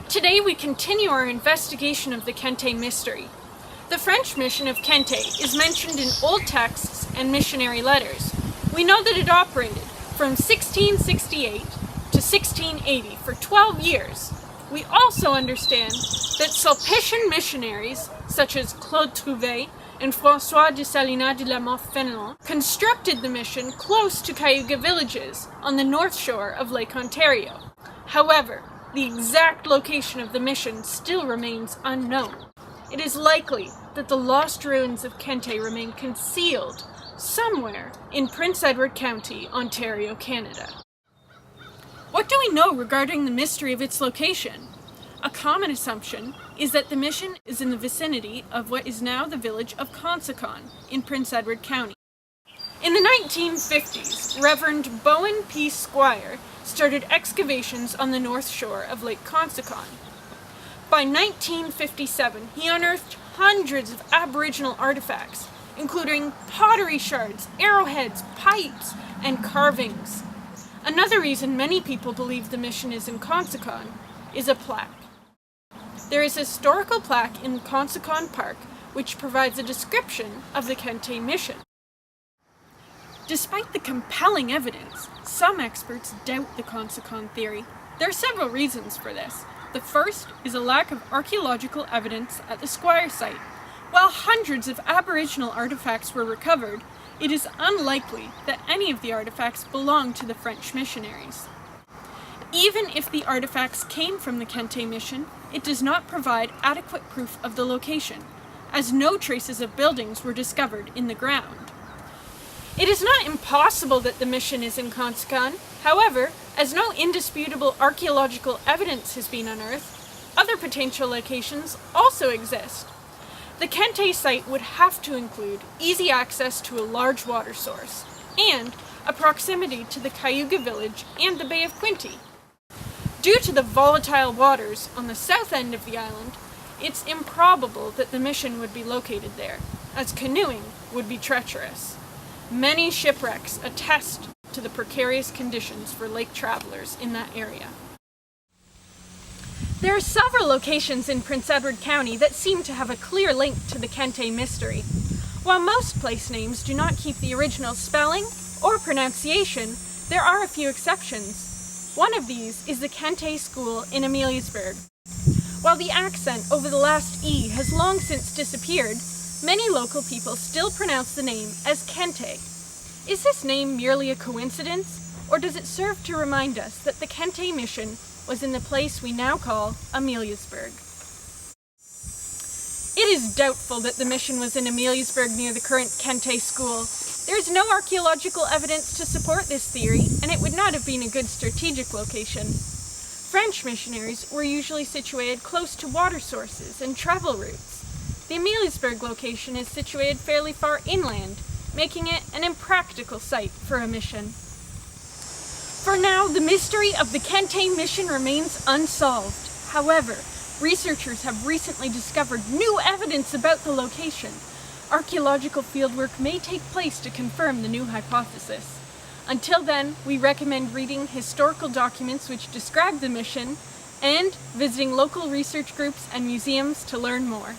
Today we continue our investigation of the Kenté mystery. The French mission of Kenté is mentioned in old texts and missionary letters. We know that it operated from 1668 to 1680 for 12 years. We also understand that Sulpician missionaries such as Claude Trouvé and François de Salinas de la Montfenelon constructed the mission close to Cayuga villages on the north shore of Lake Ontario. However, the exact location of the mission still remains unknown. It is likely that the lost ruins of Kenté remain concealed somewhere in Prince Edward County, Ontario, Canada. What do we know regarding the mystery of its location? A common assumption is that the mission is in the vicinity of what is now the village of Consacon in Prince Edward County. In the 1950s, Reverend Bowen P. Squire started excavations on the north shore of Lake Consacon. By 1957, he unearthed hundreds of Aboriginal artifacts, including pottery shards, arrowheads, pipes, and carvings. Another reason many people believe the mission is in Consacon is a plaque. There is a historical plaque in Consacon Park which provides a description of the Kenté mission. Despite the compelling evidence, some experts doubt the Consacon theory. There are several reasons for this. The first is a lack of archaeological evidence at the Squire site. While hundreds of Aboriginal artifacts were recovered, it is unlikely that any of the artifacts belonged to the French missionaries. Even if the artifacts came from the Kenté mission, it does not provide adequate proof of the location, as no traces of buildings were discovered in the ground. It is not impossible that the mission is in Consacon. However, as no indisputable archaeological evidence has been unearthed, other potential locations also exist. The Kenté site would have to include easy access to a large water source and a proximity to the Cayuga village and the Bay of Quinte. Due to the volatile waters on the south end of the island, it's improbable that the mission would be located there, as canoeing would be treacherous. Many shipwrecks attest to the precarious conditions for lake travelers in that area. There are several locations in Prince Edward County that seem to have a clear link to the Kenté mystery. While most place names do not keep the original spelling or pronunciation, there are a few exceptions. One of these is the Kenté School in Ameliasburg. While the accent over the last E has long since disappeared, many local people still pronounce the name as Kenté. Is this name merely a coincidence, or does it serve to remind us that the Kenté mission was in the place we now call Ameliasburg? It is doubtful that the mission was in Ameliasburg near the current Kenté School. There is no archaeological evidence to support this theory, and it would not have been a good strategic location. French missionaries were usually situated close to water sources and travel routes. The Ameliasburg location is situated fairly far inland, making it an impractical site for a mission. For now, the mystery of the Kenté mission remains unsolved. However, researchers have recently discovered new evidence about the location. Archaeological fieldwork may take place to confirm the new hypothesis. Until then, we recommend reading historical documents which describe the mission and visiting local research groups and museums to learn more.